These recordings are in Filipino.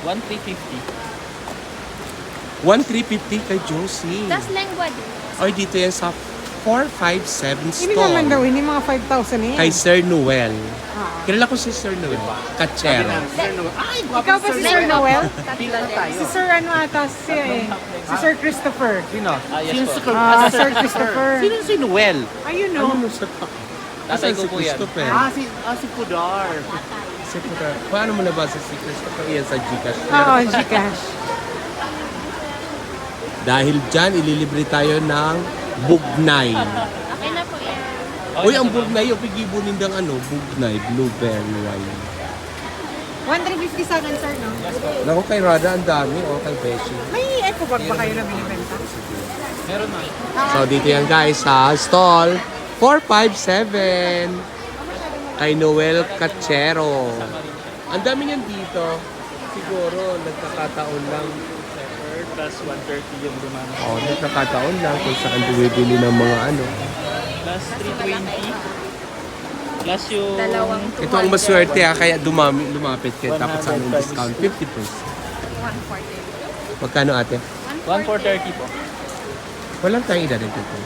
1,350. 1,350 kay Josie. Das lengua din. Or dito yan sa 457 Hindi naman daw, store. hindi mga 5,000 eh. Kay Sir Noel. Ah. Kilala ko si Sir Noel. Kachero. Ikaw ba si Sir Noel? Tatlo din. Si Sir ano ata siya eh. Si Sir Christopher. Yes po. Sir Christopher. Sino si Noel? Ayun Ano no. mo sa Tatay ko po yan. Christopher? Si Pudar. Si Christopher. Paano mo nabasa si Christopher? Iyan sa Gcash. Oo, Gcash. Dahil dyan, ililibre tayo ng bugnay. Okay na po yan. Uy, ang bugnay, yung pigibunin ng ano, bugnay, blueberry wine. 150 sa akin, sir, no? Naku, kay Rada, ang dami. O, kay Beshi. May eco bag ba kayo na binibenta? Meron na. So, dito yan guys, sa stall 457 kay Noel Cachero. Ang dami niyan dito. Siguro, nagkakataon lang. Plus 130 yung lumano. Oh, nagkakataon lang kung saan bumibili ng mga ano. Plus 320. Plus yung... Dalawang Ito ang maswerte kaya lumapit kayo. Tapos sa anong discount? 50%. 140. Magkano ate? 1,430 po. Walang tayong idadagdag ko.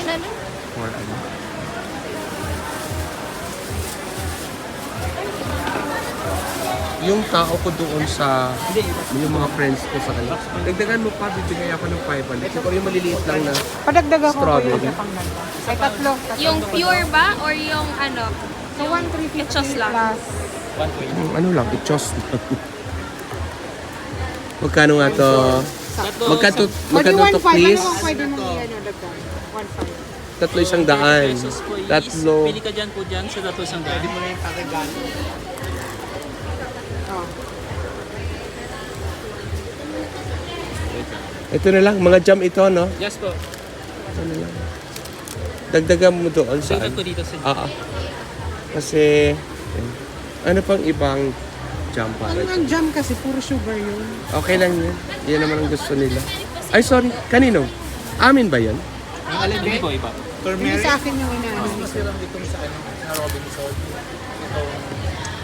Ano? For ano? Yung tao ko doon sa yung mga friends ko sa kanila. Dagdagan mo pa, bibigay ako ng 500. Siguro yung maliliit lang na Padagdag ako po Strawberry. yung pang ganda. Ay, tatlo. Yung pure ba? Or yung ano? So, 1,350 Echos lang. plus. 120. ano lang, ichos lang. Magkano nga to? Magkano Pwede to 1,500. please? Ano bang pwede mong i-ano, dagdag? 1,500. Tatlo isang daan. Pesos po is, Tatlo. pili ka dyan po dyan sa tatlo isang daan. Pwede mo na yung Oh. Ito na lang, mga jam ito, no? Yes po. Ano lang. Dagdagan mo doon sa Dagdag ko dito sa Kasi, ano pang ibang jam para Ano ito? ang jam kasi, puro sugar yun. Okay lang yun. Yan naman ang gusto nila. Ay, sorry. Kanino? Amin ba yan? Hindi po, iba. Hindi sa akin yung inaano.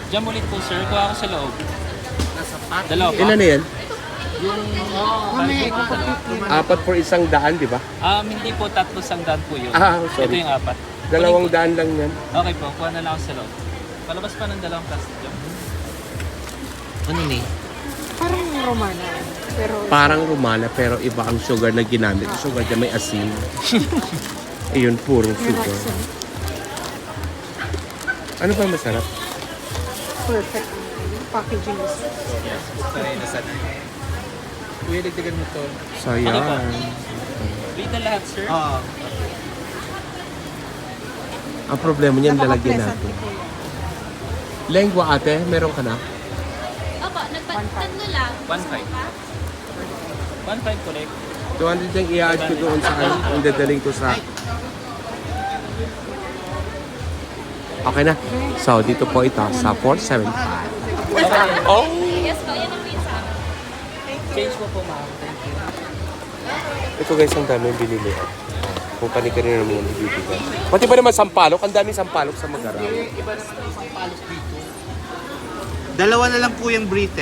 Diyan ulit po sir, kuha ako sa loob. Dalawa pa? Ilan na yan? Mamaya ipapapit yun. Apat for isang daan, di ba? Hindi po, tatlo isang daan po yun. Ah, Ito sorry. yung apat. Dalawang daan lang yan. Okay po, kuha na lang ako sa loob. Palabas pa ng dalawang plastic jam. Ano ni? Parang Romana. Pero Parang rumana pero iba ang sugar na ginamit. Yung sugar dyan may asin. Ayun, purong sugar. relaxing. Ano ba masarap? Perfect. Yung packaging is Kuya, dagdagan mo to. Sayang. Dito lahat sir. Ang problema niyan, lalagyan napaka-pleasant natin. ni Kuya. Lengua ate, meron ka na? Opo, tatlo lang. 1.5. 1.5 collect. 200 yung i-add ko doon sa ano, ang dadaling ko sa... Okay na. So, dito po ito sa 475. Oh! Yes po, yan ang pizza. Change po ma'am. Thank you. Ito guys, ang dami yung binili. Kung kani-kanina naman yung ibibigay. Pati ba naman sampalok? Ang daming sampalok sa Magaraw. Dalawa na lang po yung Brite.